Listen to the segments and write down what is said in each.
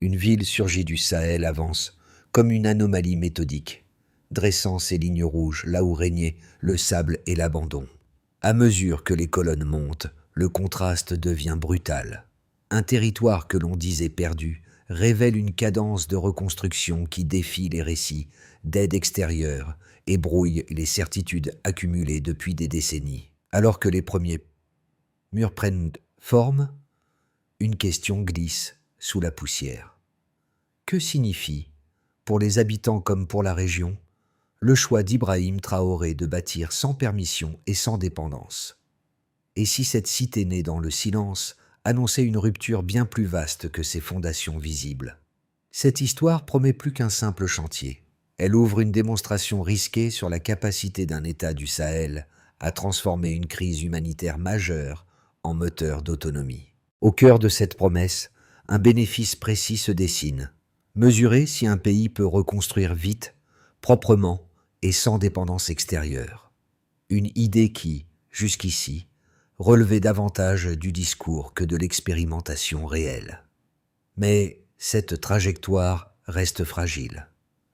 Une ville surgie du Sahel avance, comme une anomalie méthodique, dressant ses lignes rouges là où régnait le sable et l'abandon. À mesure que les colonnes montent, le contraste devient brutal. Un territoire que l'on disait perdu révèle une cadence de reconstruction qui défie les récits d'aide extérieure et brouille les certitudes accumulées depuis des décennies. Alors que les premiers murs prennent forme, une question glisse sous la poussière. Que signifie, pour les habitants comme pour la région, le choix d'Ibrahim Traoré de bâtir sans permission et sans dépendance? Et si cette cité née dans le silence annonçait une rupture bien plus vaste que ses fondations visibles? Cette histoire promet plus qu'un simple chantier. Elle ouvre une démonstration risquée sur la capacité d'un État du Sahel à transformer une crise humanitaire majeure en moteur d'autonomie. Au cœur de cette promesse, un bénéfice précis se dessine. Mesurer si un pays peut reconstruire vite, proprement et sans dépendance extérieure. Une idée qui, jusqu'ici, relevait davantage du discours que de l'expérimentation réelle. Mais cette trajectoire reste fragile.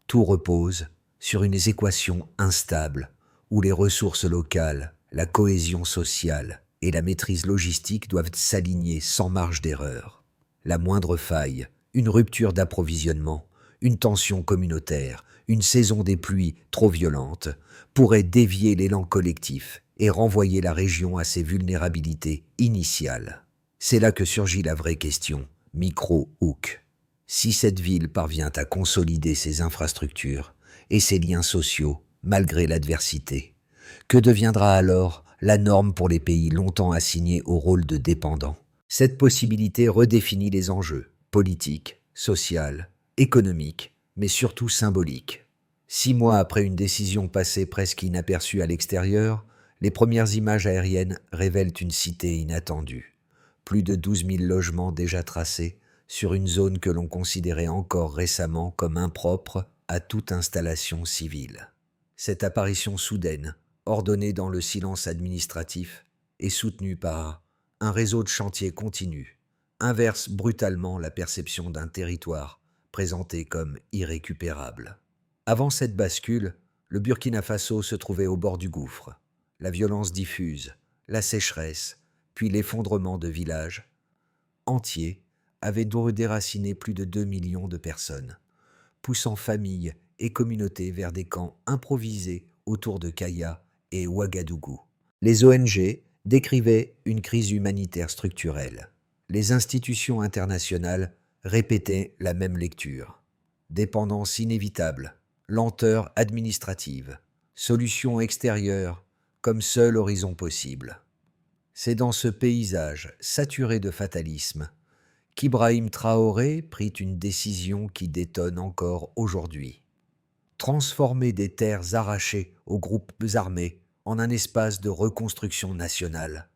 Tout repose sur une équation instable où les ressources locales, la cohésion sociale et la maîtrise logistique doivent s'aligner sans marge d'erreur. La moindre faille, une rupture d'approvisionnement, une tension communautaire, une saison des pluies trop violente pourrait dévier l'élan collectif et renvoyer la région à ses vulnérabilités initiales. C'est là que surgit la vraie question, micro-hook. Si cette ville parvient à consolider ses infrastructures et ses liens sociaux, malgré l'adversité, que deviendra alors la norme pour les pays longtemps assignés au rôle de dépendants? Cette possibilité redéfinit les enjeux politiques, sociaux, économiques, mais surtout symboliques. 6 mois après une décision passée presque inaperçue à l'extérieur, les premières images aériennes révèlent une cité inattendue. Plus de 12 000 logements déjà tracés sur une zone que l'on considérait encore récemment comme impropre à toute installation civile. Cette apparition soudaine, ordonnée dans le silence administratif, est soutenue par un réseau de chantiers continu, inverse brutalement la perception d'un territoire présenté comme irrécupérable. Avant cette bascule, le Burkina Faso se trouvait au bord du gouffre. La violence diffuse, la sécheresse, puis l'effondrement de villages entiers avaient déraciné plus de 2 millions de personnes, poussant familles et communautés vers des camps improvisés autour de Kaya et Ouagadougou. Les ONG décrivaient une crise humanitaire structurelle. Les institutions internationales répétaient la même lecture. Dépendance inévitable, lenteur administrative, solution extérieure comme seul horizon possible. C'est dans ce paysage saturé de fatalisme qu'Ibrahim Traoré prit une décision qui détonne encore aujourd'hui. Transformer des terres arrachées aux groupes armés en un espace de reconstruction nationale,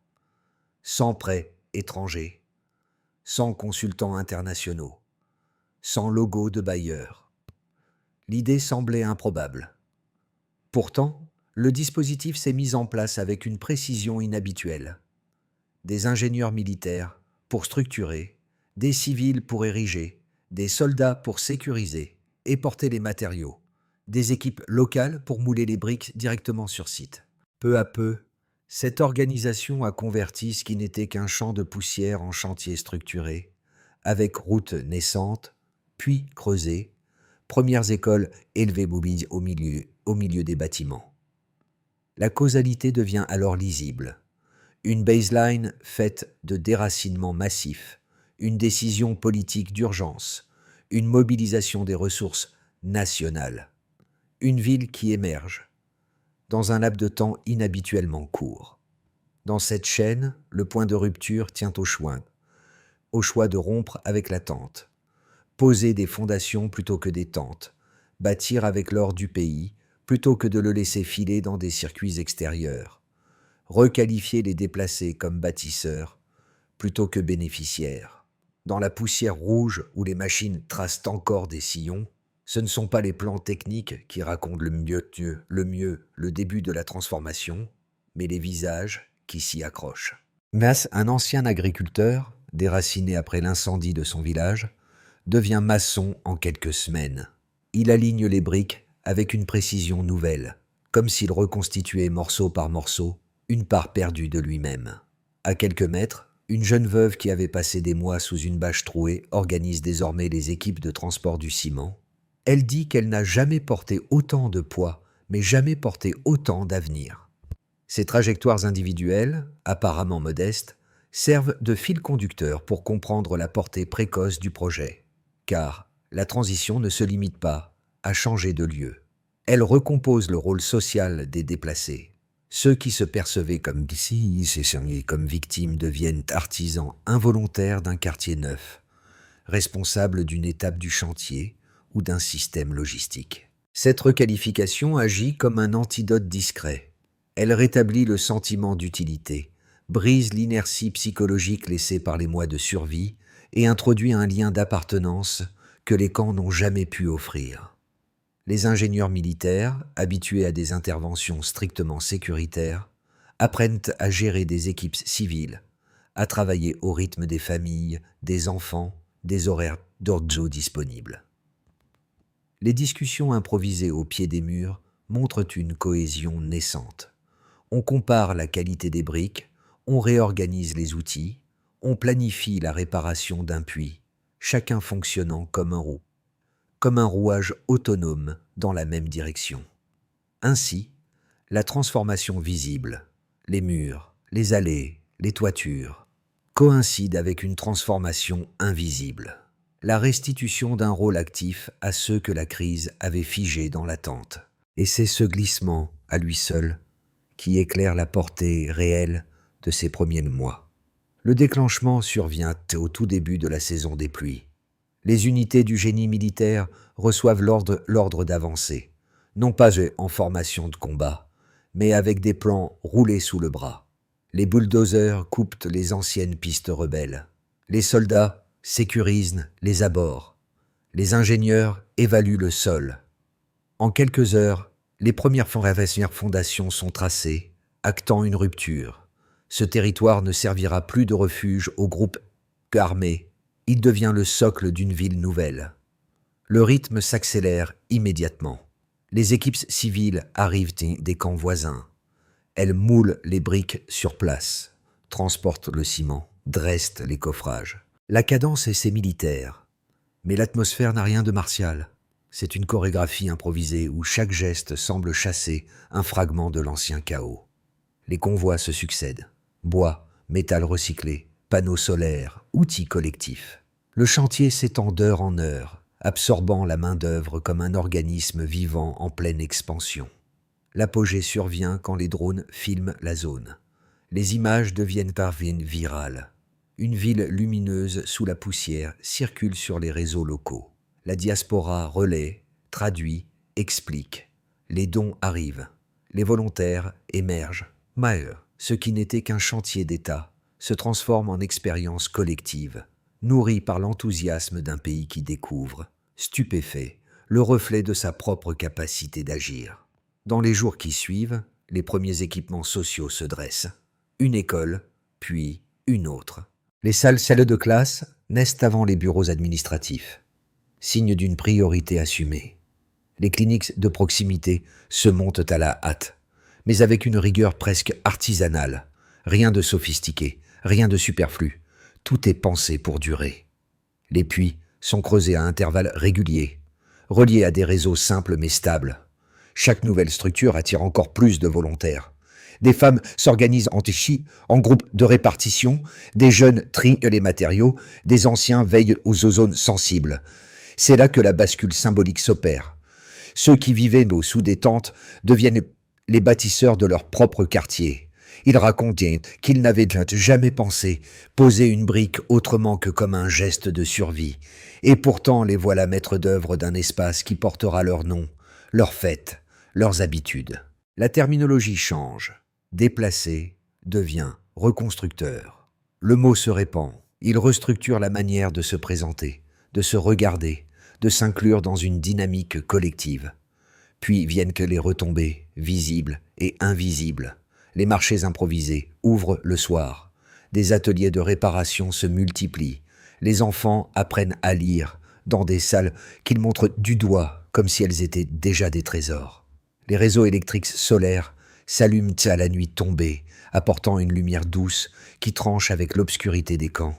sans prêts étrangers, sans consultants internationaux, sans logo de bailleurs. L'idée semblait improbable. Pourtant, le dispositif s'est mis en place avec une précision inhabituelle. Des ingénieurs militaires pour structurer, des civils pour ériger, des soldats pour sécuriser et porter les matériaux, des équipes locales pour mouler les briques directement sur site. Peu à peu, cette organisation a converti ce qui n'était qu'un champ de poussière en chantier structuré, avec routes naissantes, puis creusées, premières écoles élevées au milieu des bâtiments. La causalité devient alors lisible. Une baseline faite de déracinement massif, une décision politique d'urgence, une mobilisation des ressources nationales. Une ville qui émerge, dans un laps de temps inhabituellement court. Dans cette chaîne, le point de rupture tient au choix de rompre avec l'attente, poser des fondations plutôt que des tentes, bâtir avec l'or du pays plutôt que de le laisser filer dans des circuits extérieurs, requalifier les déplacés comme bâtisseurs plutôt que bénéficiaires. Dans la poussière rouge où les machines tracent encore des sillons, ce ne sont pas les plans techniques qui racontent le mieux le début de la transformation, mais les visages qui s'y accrochent. Mas, un ancien agriculteur, déraciné après l'incendie de son village, devient maçon en quelques semaines. Il aligne les briques avec une précision nouvelle, comme s'il reconstituait morceau par morceau une part perdue de lui-même. À quelques mètres, une jeune veuve qui avait passé des mois sous une bâche trouée organise désormais les équipes de transport du ciment. Elle dit qu'elle n'a jamais porté autant de poids, mais jamais porté autant d'avenir. Ces trajectoires individuelles, apparemment modestes, servent de fil conducteur pour comprendre la portée précoce du projet. Car la transition ne se limite pas à changer de lieu. Elle recompose le rôle social des déplacés. Ceux qui se percevaient comme comme victimes deviennent artisans involontaires d'un quartier neuf, responsables d'une étape du chantier ou d'un système logistique. Cette requalification agit comme un antidote discret. Elle rétablit le sentiment d'utilité, brise l'inertie psychologique laissée par les mois de survie et introduit un lien d'appartenance que les camps n'ont jamais pu offrir. Les ingénieurs militaires, habitués à des interventions strictement sécuritaires, apprennent à gérer des équipes civiles, à travailler au rythme des familles, des enfants, des horaires d'orzo disponibles. Les discussions improvisées au pied des murs montrent une cohésion naissante. On compare la qualité des briques, on réorganise les outils, on planifie la réparation d'un puits, chacun fonctionnant comme un rouage autonome dans la même direction. Ainsi, la transformation visible, les murs, les allées, les toitures, coïncide avec une transformation invisible, la restitution d'un rôle actif à ceux que la crise avait figés dans l'attente. Et c'est ce glissement, à lui seul, qui éclaire la portée réelle de ces premiers mois. Le déclenchement survient au tout début de la saison des pluies. Les unités du génie militaire reçoivent l'ordre d'avancer, non pas en formation de combat, mais avec des plans roulés sous le bras. Les bulldozers coupent les anciennes pistes rebelles. Les soldats sécurisent les abords. Les ingénieurs évaluent le sol. En quelques heures, les premières fondations sont tracées, actant une rupture. Ce territoire ne servira plus de refuge aux groupes armés. Il devient le socle d'une ville nouvelle. Le rythme s'accélère immédiatement. Les équipes civiles arrivent des camps voisins. Elles moulent les briques sur place, transportent le ciment, dressent les coffrages. La cadence est militaire, mais l'atmosphère n'a rien de martial. C'est une chorégraphie improvisée où chaque geste semble chasser un fragment de l'ancien chaos. Les convois se succèdent. Bois, métal recyclé, panneaux solaires, outils collectifs. Le chantier s'étend d'heure en heure, absorbant la main-d'œuvre comme un organisme vivant en pleine expansion. L'apogée survient quand les drones filment la zone. Les images deviennent virales. Une ville lumineuse sous la poussière circule sur les réseaux locaux. La diaspora relaie, traduit, explique. Les dons arrivent. Les volontaires émergent. Ce qui n'était qu'un chantier d'État se transforme en expérience collective, nourrie par l'enthousiasme d'un pays qui découvre, stupéfait, le reflet de sa propre capacité d'agir. Dans les jours qui suivent, les premiers équipements sociaux se dressent. Une école, puis une autre. Les salles de classe naissent avant les bureaux administratifs, signe d'une priorité assumée. Les cliniques de proximité se montent à la hâte, mais avec une rigueur presque artisanale. Rien de sophistiqué, rien de superflu. Tout est pensé pour durer. Les puits sont creusés à intervalles réguliers, reliés à des réseaux simples mais stables. Chaque nouvelle structure attire encore plus de volontaires. Des femmes s'organisent en groupes de répartition, des jeunes trient les matériaux, des anciens veillent aux zones sensibles. C'est là que la bascule symbolique s'opère. Ceux qui vivaient sous des tentes deviennent les bâtisseurs de leur propre quartier. Ils racontent qu'ils n'avaient jamais pensé poser une brique autrement que comme un geste de survie. Et pourtant les voilà maîtres d'œuvre d'un espace qui portera leur nom, leurs fêtes, leurs habitudes. La terminologie change. Déplacé devient reconstructeur. Le mot se répand. Il restructure la manière de se présenter, de se regarder, de s'inclure dans une dynamique collective. Puis viennent que les retombées, visibles et invisibles. Les marchés improvisés ouvrent le soir. Des ateliers de réparation se multiplient. Les enfants apprennent à lire dans des salles qu'ils montrent du doigt comme si elles étaient déjà des trésors. Les réseaux électriques solaires s'allument à la nuit tombée, apportant une lumière douce qui tranche avec l'obscurité des camps.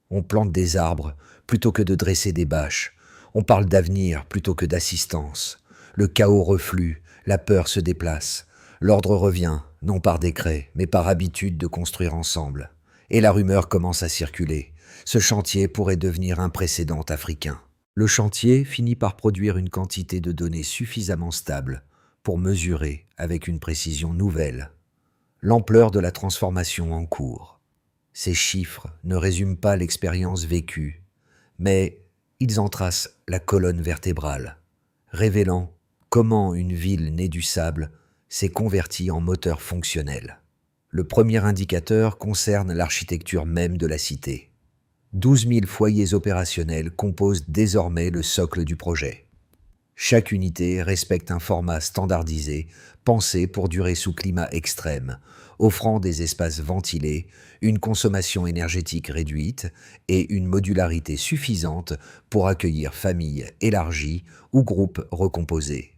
On plante des arbres plutôt que de dresser des bâches. On parle d'avenir plutôt que d'assistance. Le chaos reflue, la peur se déplace. L'ordre revient, non par décret, mais par habitude de construire ensemble. Et la rumeur commence à circuler. Ce chantier pourrait devenir un précédent africain. Le chantier finit par produire une quantité de données suffisamment stable pour mesurer, avec une précision nouvelle, l'ampleur de la transformation en cours. Ces chiffres ne résument pas l'expérience vécue, mais ils en tracent la colonne vertébrale, révélant comment une ville née du sable s'est convertie en moteur fonctionnel. Le premier indicateur concerne l'architecture même de la cité. 12 000 foyers opérationnels composent désormais le socle du projet. Chaque unité respecte un format standardisé, pensé pour durer sous climat extrême, offrant des espaces ventilés, une consommation énergétique réduite et une modularité suffisante pour accueillir familles élargies ou groupes recomposés.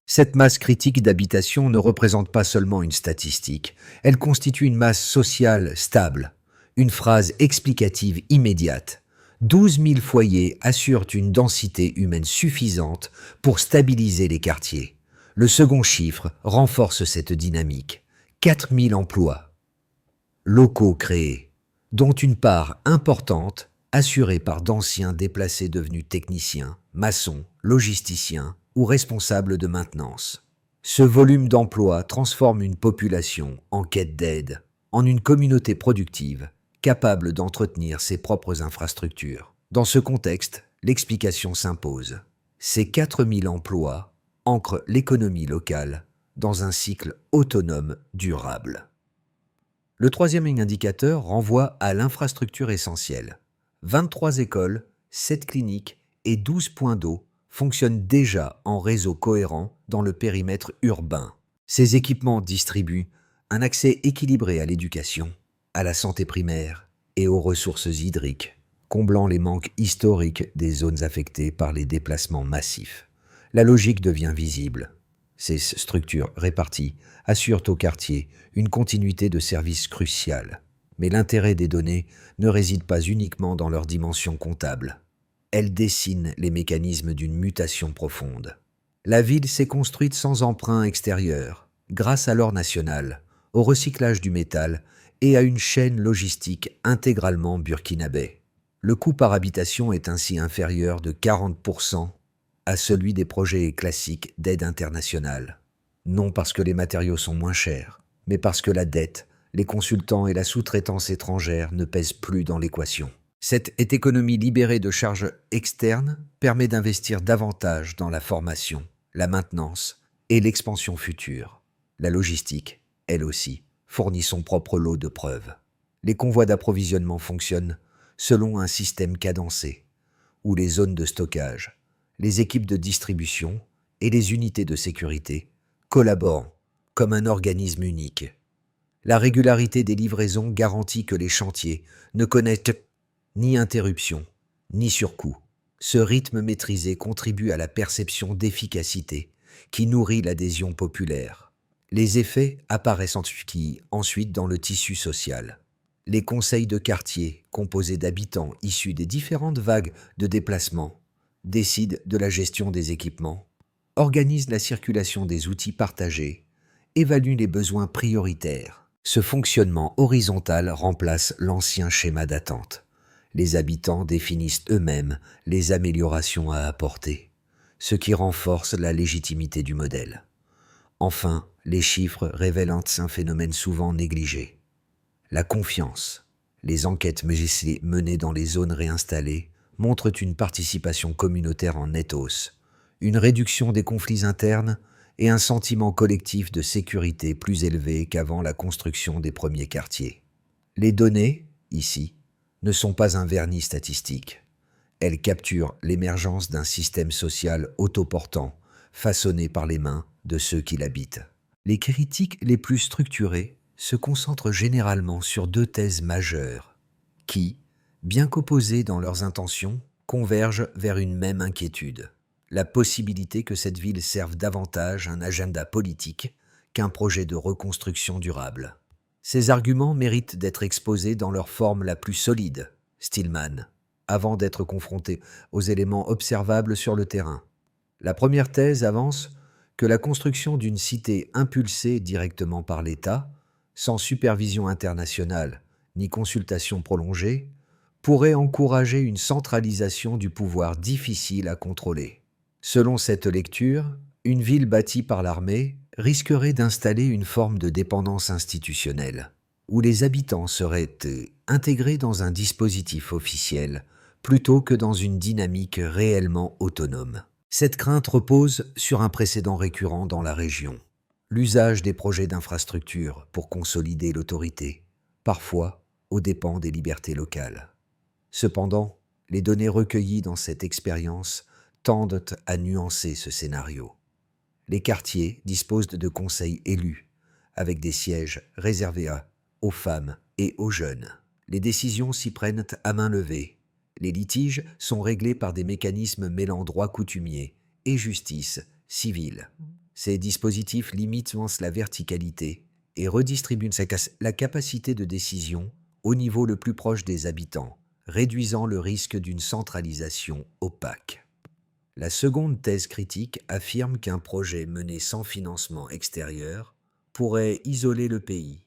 Cette masse critique d'habitation ne représente pas seulement une statistique, elle constitue une masse sociale stable, une phrase explicative immédiate. 12 000 foyers assurent une densité humaine suffisante pour stabiliser les quartiers. Le second chiffre renforce cette dynamique. 4 000 emplois locaux créés, dont une part importante assurée par d'anciens déplacés devenus techniciens, maçons, logisticiens ou responsables de maintenance. Ce volume d'emplois transforme une population en quête d'aide en une communauté productive capable d'entretenir ses propres infrastructures. Dans ce contexte, l'explication s'impose. Ces 4 000 emplois ancrent l'économie locale dans un cycle autonome durable. Le troisième indicateur renvoie à l'infrastructure essentielle. 23 écoles, 7 cliniques et 12 points d'eau fonctionnent déjà en réseau cohérent dans le périmètre urbain. Ces équipements distribuent un accès équilibré à l'éducation, à la santé primaire et aux ressources hydriques, comblant les manques historiques des zones affectées par les déplacements massifs. La logique devient visible. Ces structures réparties assurent au quartier une continuité de service cruciale. Mais l'intérêt des données ne réside pas uniquement dans leur dimension comptable. Elles dessinent les mécanismes d'une mutation profonde. La ville s'est construite sans emprunt extérieur, grâce à l'or national, au recyclage du métal et à une chaîne logistique intégralement burkinabé. Le coût par habitation est ainsi inférieur de 40% à celui des projets classiques d'aide internationale. Non parce que les matériaux sont moins chers, mais parce que la dette, les consultants et la sous-traitance étrangère ne pèsent plus dans l'équation. Cette économie libérée de charges externes permet d'investir davantage dans la formation, la maintenance et l'expansion future. La logistique, elle aussi, fournit son propre lot de preuves. Les convois d'approvisionnement fonctionnent selon un système cadencé, où les zones de stockage, les équipes de distribution et les unités de sécurité collaborent comme un organisme unique. La régularité des livraisons garantit que les chantiers ne connaissent ni interruption, ni surcoût. Ce rythme maîtrisé contribue à la perception d'efficacité qui nourrit l'adhésion populaire. Les effets apparaissent ensuite dans le tissu social. Les conseils de quartier, composés d'habitants issus des différentes vagues de déplacement, décident de la gestion des équipements, organisent la circulation des outils partagés, évaluent les besoins prioritaires. Ce fonctionnement horizontal remplace l'ancien schéma d'attente. Les habitants définissent eux-mêmes les améliorations à apporter, ce qui renforce la légitimité du modèle. Enfin, les chiffres révèlent un phénomène souvent négligé. La confiance. Les enquêtes menées dans les zones réinstallées montrent une participation communautaire en nette hausse, une réduction des conflits internes et un sentiment collectif de sécurité plus élevé qu'avant la construction des premiers quartiers. Les données, ici, ne sont pas un vernis statistique. Elles capturent l'émergence d'un système social autoportant, façonné par les mains de ceux qui l'habitent. Les critiques les plus structurées se concentrent généralement sur deux thèses majeures qui, bien qu'opposées dans leurs intentions, convergent vers une même inquiétude, la possibilité que cette ville serve davantage un agenda politique qu'un projet de reconstruction durable. Ces arguments méritent d'être exposés dans leur forme la plus solide, Stillman, avant d'être confrontés aux éléments observables sur le terrain. La première thèse avance que la construction d'une cité impulsée directement par l'État, sans supervision internationale ni consultation prolongée, pourrait encourager une centralisation du pouvoir difficile à contrôler. Selon cette lecture, une ville bâtie par l'armée risquerait d'installer une forme de dépendance institutionnelle, où les habitants seraient intégrés dans un dispositif officiel plutôt que dans une dynamique réellement autonome. Cette crainte repose sur un précédent récurrent dans la région, l'usage des projets d'infrastructure pour consolider l'autorité, parfois aux dépens des libertés locales. Cependant, les données recueillies dans cette expérience tendent à nuancer ce scénario. Les quartiers disposent de conseils élus, avec des sièges réservés aux femmes et aux jeunes. Les décisions s'y prennent à main levée. Les litiges sont réglés par des mécanismes mêlant droit coutumier et justice civile. Ces dispositifs limitent la verticalité et redistribuent la capacité de décision au niveau le plus proche des habitants, réduisant le risque d'une centralisation opaque. La seconde thèse critique affirme qu'un projet mené sans financement extérieur pourrait isoler le pays,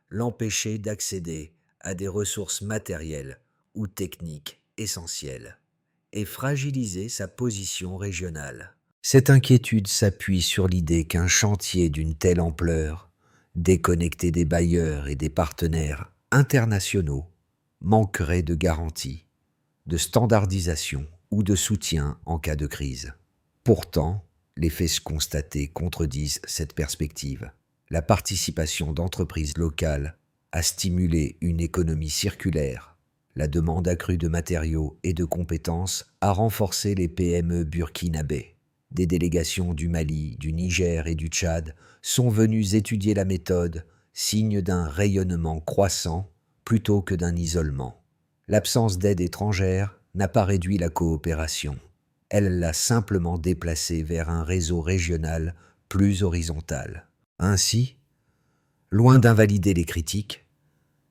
l'empêcher d'accéder à des ressources matérielles ou techniques essentielles et fragiliser sa position régionale. Cette inquiétude s'appuie sur l'idée qu'un chantier d'une telle ampleur, déconnecté des bailleurs et des partenaires internationaux, manquerait de garanties, de standardisation ou de soutien en cas de crise. Pourtant, les faits constatés contredisent cette perspective. La participation d'entreprises locales a stimulé une économie circulaire. La demande accrue de matériaux et de compétences a renforcé les PME burkinabés. Des délégations du Mali, du Niger et du Tchad sont venues étudier la méthode, signe d'un rayonnement croissant plutôt que d'un isolement. L'absence d'aide étrangère n'a pas réduit la coopération. Elle l'a simplement déplacée vers un réseau régional plus horizontal. Ainsi, loin d'invalider les critiques,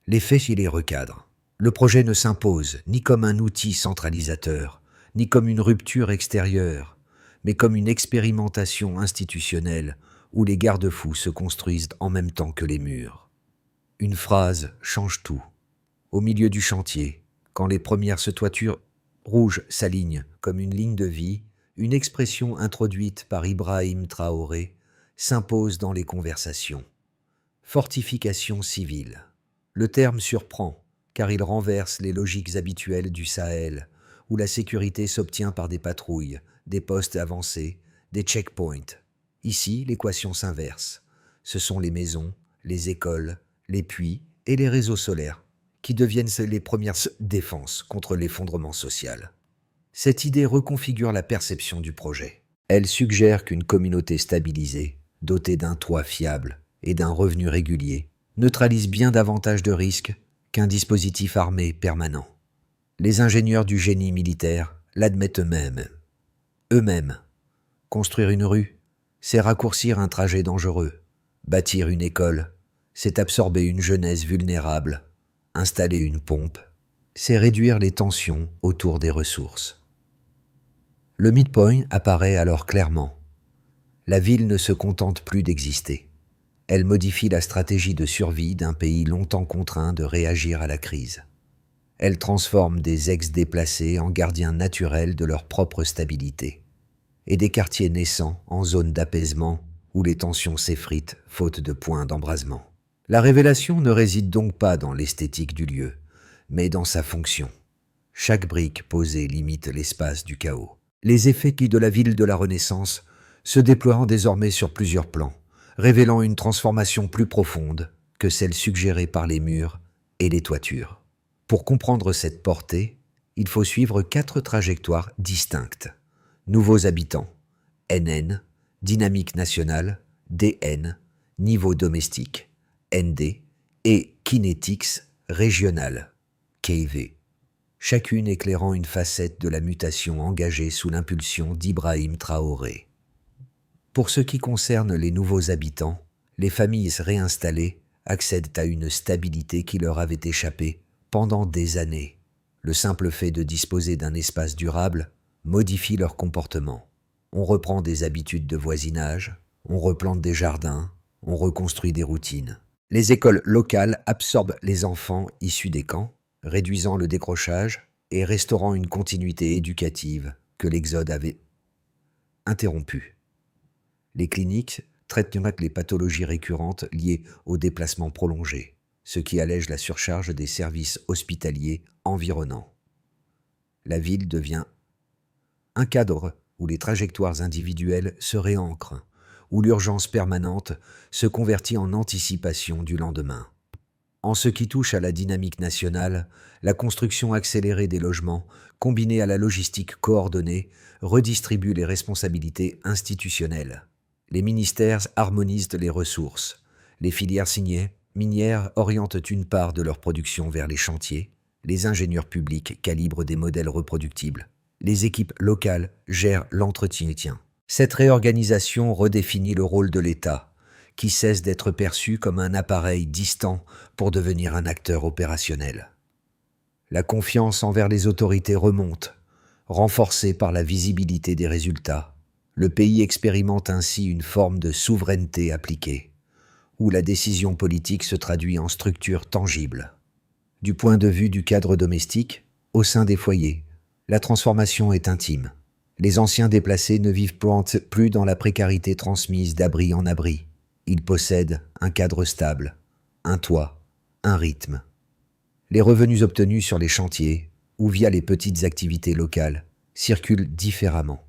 les faits y les recadrent. Le projet ne s'impose ni comme un outil centralisateur, ni comme une rupture extérieure, mais comme une expérimentation institutionnelle où les garde-fous se construisent en même temps que les murs. Une phrase change tout. Au milieu du chantier, quand les premières toitures rouges s'alignent comme une ligne de vie, une expression introduite par Ibrahim Traoré s'impose dans les conversations. Fortification civile. Le terme surprend, car il renverse les logiques habituelles du Sahel, où la sécurité s'obtient par des patrouilles, des postes avancés, des checkpoints. Ici, l'équation s'inverse. Ce sont les maisons, les écoles, les puits et les réseaux solaires qui deviennent les premières défenses contre l'effondrement social. Cette idée reconfigure la perception du projet. Elle suggère qu'une communauté stabilisée, dotée d'un toit fiable et d'un revenu régulier, neutralise bien davantage de risques qu'un dispositif armé permanent. Les ingénieurs du génie militaire l'admettent eux-mêmes. Construire une rue, c'est raccourcir un trajet dangereux. Bâtir une école, c'est absorber une jeunesse vulnérable. Installer une pompe, c'est réduire les tensions autour des ressources. Le midpoint apparaît alors clairement. La ville ne se contente plus d'exister. Elle modifie la stratégie de survie d'un pays longtemps contraint de réagir à la crise. Elle transforme des ex-déplacés en gardiens naturels de leur propre stabilité, et des quartiers naissants en zones d'apaisement où les tensions s'effritent faute de points d'embrasement. La révélation ne réside donc pas dans l'esthétique du lieu, mais dans sa fonction. Chaque brique posée limite l'espace du chaos. Les effets de la ville de la Renaissance se déploient désormais sur plusieurs plans, révélant une transformation plus profonde que celle suggérée par les murs et les toitures. Pour comprendre cette portée, il faut suivre 4 trajectoires distinctes. Nouveaux habitants, NN, dynamique nationale, DN, niveau domestique, ND, et Kinetics régional, KV. chacune éclairant une facette de la mutation engagée sous l'impulsion d'Ibrahim Traoré. Pour ce qui concerne les nouveaux habitants, les familles réinstallées accèdent à une stabilité qui leur avait échappé pendant des années. Le simple fait de disposer d'un espace durable modifie leur comportement. On reprend des habitudes de voisinage, on replante des jardins, on reconstruit des routines. Les écoles locales absorbent les enfants issus des camps, réduisant le décrochage et restaurant une continuité éducative que l'exode avait interrompue. Les cliniques traitent les pathologies récurrentes liées aux déplacements prolongés, ce qui allège la surcharge des services hospitaliers environnants. La ville devient un cadre où les trajectoires individuelles se réancrent, où l'urgence permanente se convertit en anticipation du lendemain. En ce qui touche à la dynamique nationale, la construction accélérée des logements, combinée à la logistique coordonnée, redistribue les responsabilités institutionnelles. Les ministères harmonisent les ressources. Les filières minières orientent une part de leur production vers les chantiers. Les ingénieurs publics calibrent des modèles reproductibles. Les équipes locales gèrent l'entretien. Cette réorganisation redéfinit le rôle de l'État, qui cesse d'être perçu comme un appareil distant pour devenir un acteur opérationnel. La confiance envers les autorités remonte, renforcée par la visibilité des résultats. Le pays expérimente ainsi une forme de souveraineté appliquée, où la décision politique se traduit en structures tangibles. Du point de vue du cadre domestique, au sein des foyers, la transformation est intime. Les anciens déplacés ne vivent plus dans la précarité transmise d'abri en abri. Ils possèdent un cadre stable, un toit, un rythme. Les revenus obtenus sur les chantiers ou via les petites activités locales circulent différemment.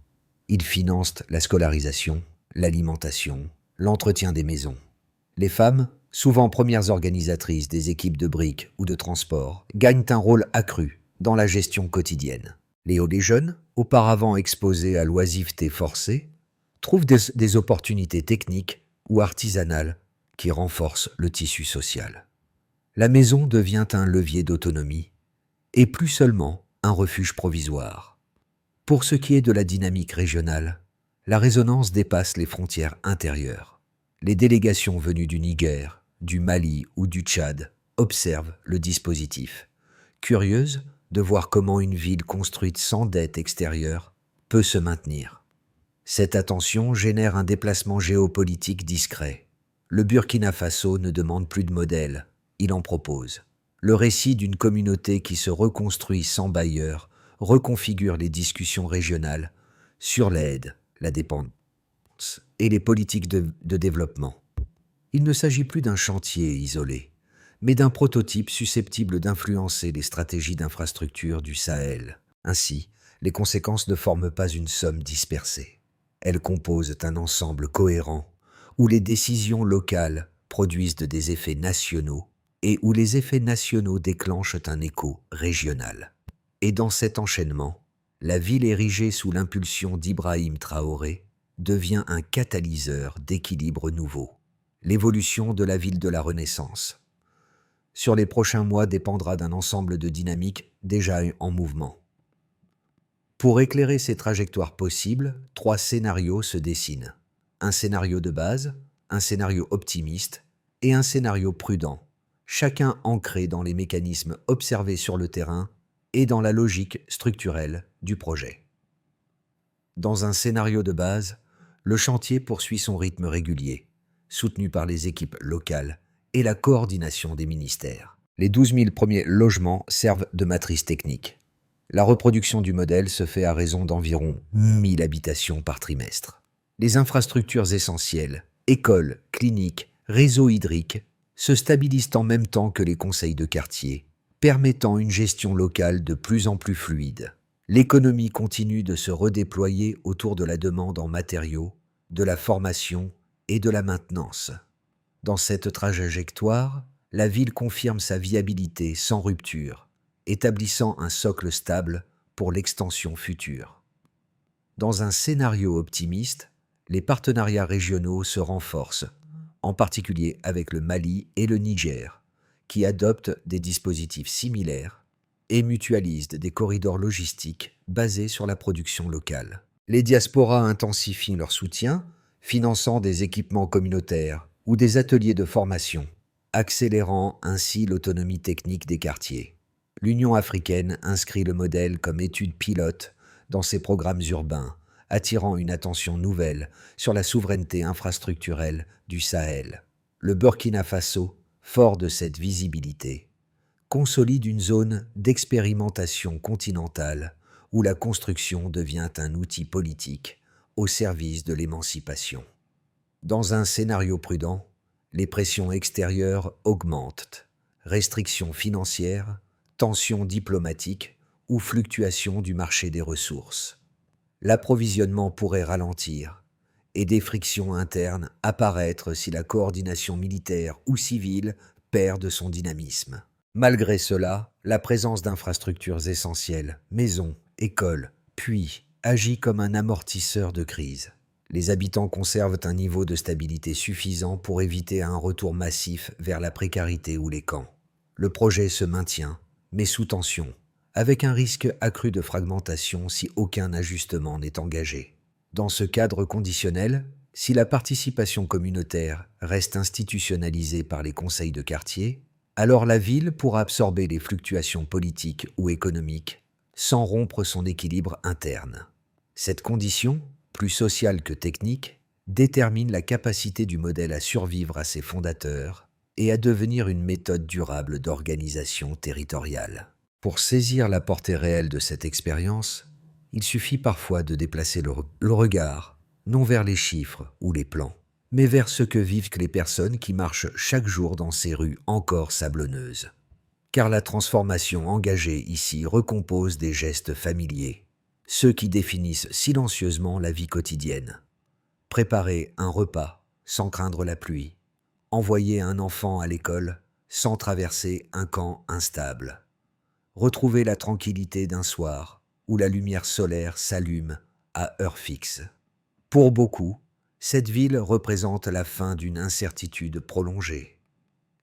Ils financent la scolarisation, l'alimentation, l'entretien des maisons. Les femmes, souvent premières organisatrices des équipes de briques ou de transport, gagnent un rôle accru dans la gestion quotidienne. Les jeunes, auparavant exposés à l'oisiveté forcée, trouvent des opportunités techniques ou artisanales qui renforcent le tissu social. La maison devient un levier d'autonomie et plus seulement un refuge provisoire. Pour ce qui est de la dynamique régionale, la résonance dépasse les frontières intérieures. Les délégations venues du Niger, du Mali ou du Tchad observent le dispositif, curieuses de voir comment une ville construite sans dette extérieure peut se maintenir. Cette attention génère un déplacement géopolitique discret. Le Burkina Faso ne demande plus de modèle, il en propose. Le récit d'une communauté qui se reconstruit sans bailleur reconfigure les discussions régionales sur l'aide, la dépendance et les politiques de développement. Il ne s'agit plus d'un chantier isolé, mais d'un prototype susceptible d'influencer les stratégies d'infrastructure du Sahel. Ainsi, les conséquences ne forment pas une somme dispersée. Elles composent un ensemble cohérent où les décisions locales produisent des effets nationaux et où les effets nationaux déclenchent un écho régional. Et dans cet enchaînement, la ville érigée sous l'impulsion d'Ibrahim Traoré devient un catalyseur d'équilibre nouveau. L'évolution de la ville de la Renaissance. Sur les prochains mois dépendra d'un ensemble de dynamiques déjà en mouvement. Pour éclairer ces trajectoires possibles, 3 scénarios se dessinent. Un scénario de base, un scénario optimiste et un scénario prudent, chacun ancré dans les mécanismes observés sur le terrain et dans la logique structurelle du projet. Dans un scénario de base, le chantier poursuit son rythme régulier, soutenu par les équipes locales et la coordination des ministères. Les 12 000 premiers logements servent de matrice technique. La reproduction du modèle se fait à raison d'environ 1000 habitations par trimestre. Les infrastructures essentielles, écoles, cliniques, réseaux hydriques, se stabilisent en même temps que les conseils de quartier, permettant une gestion locale de plus en plus fluide. L'économie continue de se redéployer autour de la demande en matériaux, de la formation et de la maintenance. Dans cette trajectoire, la ville confirme sa viabilité sans rupture, établissant un socle stable pour l'extension future. Dans un scénario optimiste, les partenariats régionaux se renforcent, en particulier avec le Mali et le Niger, qui adoptent des dispositifs similaires et mutualisent des corridors logistiques basés sur la production locale. Les diasporas intensifient leur soutien, finançant des équipements communautaires ou des ateliers de formation, accélérant ainsi l'autonomie technique des quartiers. L'Union africaine inscrit le modèle comme étude pilote dans ses programmes urbains, attirant une attention nouvelle sur la souveraineté infrastructurelle du Sahel. Le Burkina Faso, fort de cette visibilité, consolide une zone d'expérimentation continentale où la construction devient un outil politique au service de l'émancipation. Dans un scénario prudent, les pressions extérieures augmentent, restrictions financières, tensions diplomatiques ou fluctuations du marché des ressources. L'approvisionnement pourrait ralentir et des frictions internes apparaître si la coordination militaire ou civile perd de son dynamisme. Malgré cela, la présence d'infrastructures essentielles, maisons, écoles, puits, agit comme un amortisseur de crise. Les habitants conservent un niveau de stabilité suffisant pour éviter un retour massif vers la précarité ou les camps. Le projet se maintient, mais sous tension, avec un risque accru de fragmentation si aucun ajustement n'est engagé. Dans ce cadre conditionnel, si la participation communautaire reste institutionnalisée par les conseils de quartier, alors la ville pourra absorber les fluctuations politiques ou économiques sans rompre son équilibre interne. Cette condition, plus sociale que technique, détermine la capacité du modèle à survivre à ses fondateurs et à devenir une méthode durable d'organisation territoriale. Pour saisir la portée réelle de cette expérience, il suffit parfois de déplacer le regard, non vers les chiffres ou les plans, mais vers ce que vivent les personnes qui marchent chaque jour dans ces rues encore sablonneuses. Car la transformation engagée ici recompose des gestes familiers, ceux qui définissent silencieusement la vie quotidienne. Préparer un repas sans craindre la pluie, envoyer un enfant à l'école sans traverser un camp instable, retrouver la tranquillité d'un soir où la lumière solaire s'allume à heure fixe. Pour beaucoup, cette ville représente la fin d'une incertitude prolongée.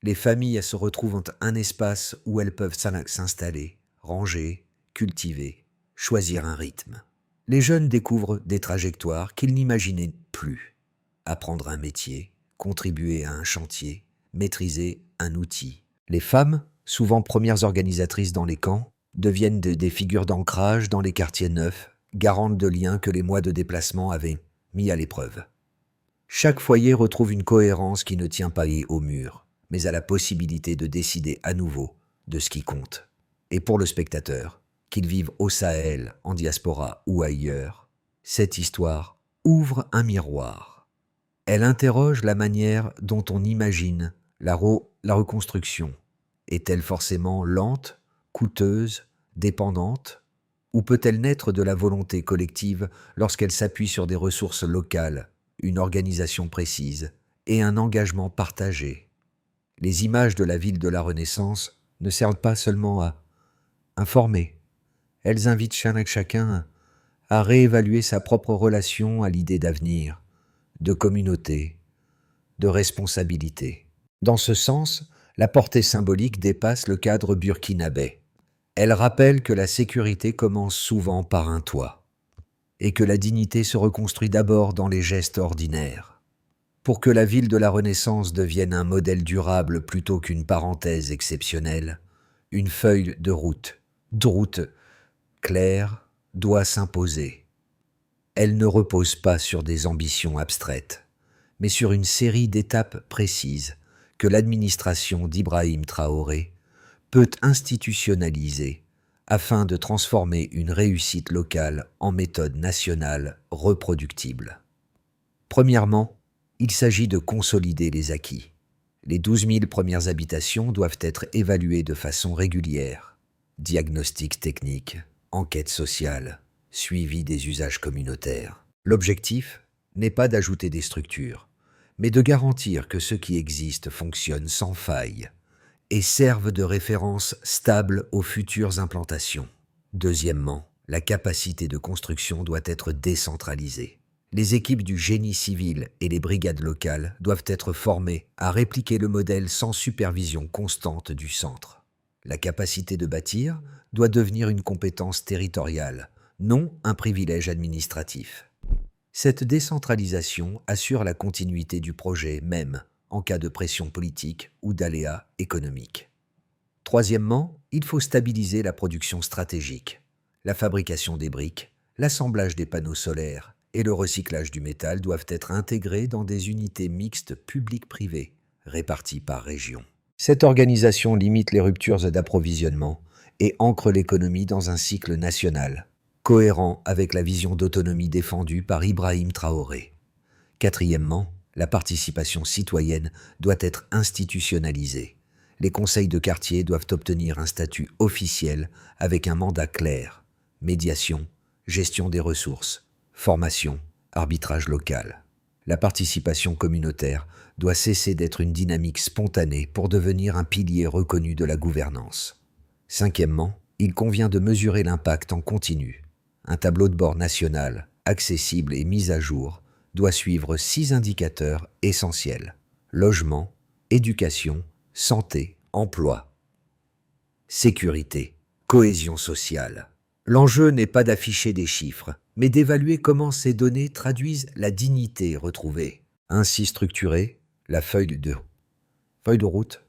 Les familles se retrouvent un espace où elles peuvent s'installer, ranger, cultiver, choisir un rythme. Les jeunes découvrent des trajectoires qu'ils n'imaginaient plus. Apprendre un métier, contribuer à un chantier, maîtriser un outil. Les femmes, souvent premières organisatrices dans les camps, deviennent des figures d'ancrage dans les quartiers neufs, garantes de liens que les mois de déplacement avaient mis à l'épreuve. Chaque foyer retrouve une cohérence qui ne tient pas au mur, mais à la possibilité de décider à nouveau de ce qui compte. Et pour le spectateur, qu'il vive au Sahel, en diaspora ou ailleurs, cette histoire ouvre un miroir. Elle interroge la manière dont on imagine la reconstruction. Est-elle forcément lente, coûteuse, dépendante ? Ou peut-elle naître de la volonté collective lorsqu'elle s'appuie sur des ressources locales, une organisation précise et un engagement partagé? Les images de la ville de la Renaissance ne servent pas seulement à informer. Elles invitent chacun à réévaluer sa propre relation à l'idée d'avenir, de communauté, de responsabilité. Dans ce sens, la portée symbolique dépasse le cadre burkinabé. Elle rappelle que la sécurité commence souvent par un toit et que la dignité se reconstruit d'abord dans les gestes ordinaires. Pour que la ville de la Renaissance devienne un modèle durable plutôt qu'une parenthèse exceptionnelle, une feuille de route claire, doit s'imposer. Elle ne repose pas sur des ambitions abstraites, mais sur une série d'étapes précises que l'administration d'Ibrahim Traoré peut institutionnaliser afin de transformer une réussite locale en méthode nationale reproductible. Premièrement, il s'agit de consolider les acquis. Les 12 000 premières habitations doivent être évaluées de façon régulière. Diagnostic technique, enquête sociale, suivi des usages communautaires. L'objectif n'est pas d'ajouter des structures, mais de garantir que ce qui existe fonctionne sans faille et servent de référence stable aux futures implantations. Deuxièmement, la capacité de construction doit être décentralisée. Les équipes du génie civil et les brigades locales doivent être formées à répliquer le modèle sans supervision constante du centre. La capacité de bâtir doit devenir une compétence territoriale, non un privilège administratif. Cette décentralisation assure la continuité du projet même en cas de pression politique ou d'aléas économiques. Troisièmement, il faut stabiliser la production stratégique. La fabrication des briques, l'assemblage des panneaux solaires et le recyclage du métal doivent être intégrés dans des unités mixtes publiques-privées, réparties par région. Cette organisation limite les ruptures d'approvisionnement et ancre l'économie dans un cycle national, cohérent avec la vision d'autonomie défendue par Ibrahim Traoré. Quatrièmement, la participation citoyenne doit être institutionnalisée. Les conseils de quartier doivent obtenir un statut officiel avec un mandat clair: médiation, gestion des ressources, formation, arbitrage local. La participation communautaire doit cesser d'être une dynamique spontanée pour devenir un pilier reconnu de la gouvernance. Cinquièmement, il convient de mesurer l'impact en continu. Un tableau de bord national, accessible et mis à jour, doit suivre 6 indicateurs essentiels: logement, éducation, santé, emploi, sécurité, cohésion sociale. L'enjeu n'est pas d'afficher des chiffres, mais d'évaluer comment ces données traduisent la dignité retrouvée. Ainsi structurée, la feuille de route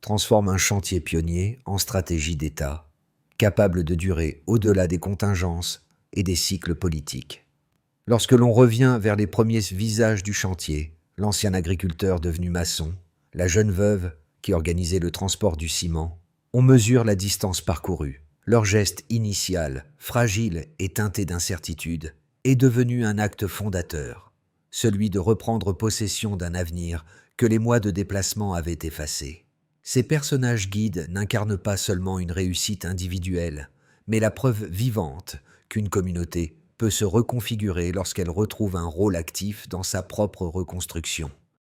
transforme un chantier pionnier en stratégie d'État, capable de durer au-delà des contingences et des cycles politiques. Lorsque l'on revient vers les premiers visages du chantier, l'ancien agriculteur devenu maçon, la jeune veuve qui organisait le transport du ciment, on mesure la distance parcourue. Leur geste initial, fragile et teinté d'incertitude, est devenu un acte fondateur, celui de reprendre possession d'un avenir que les mois de déplacement avaient effacé. Ces personnages guides n'incarnent pas seulement une réussite individuelle, mais la preuve vivante qu'une communauté peut se reconfigurer lorsqu'elle retrouve un rôle actif dans sa propre reconstruction.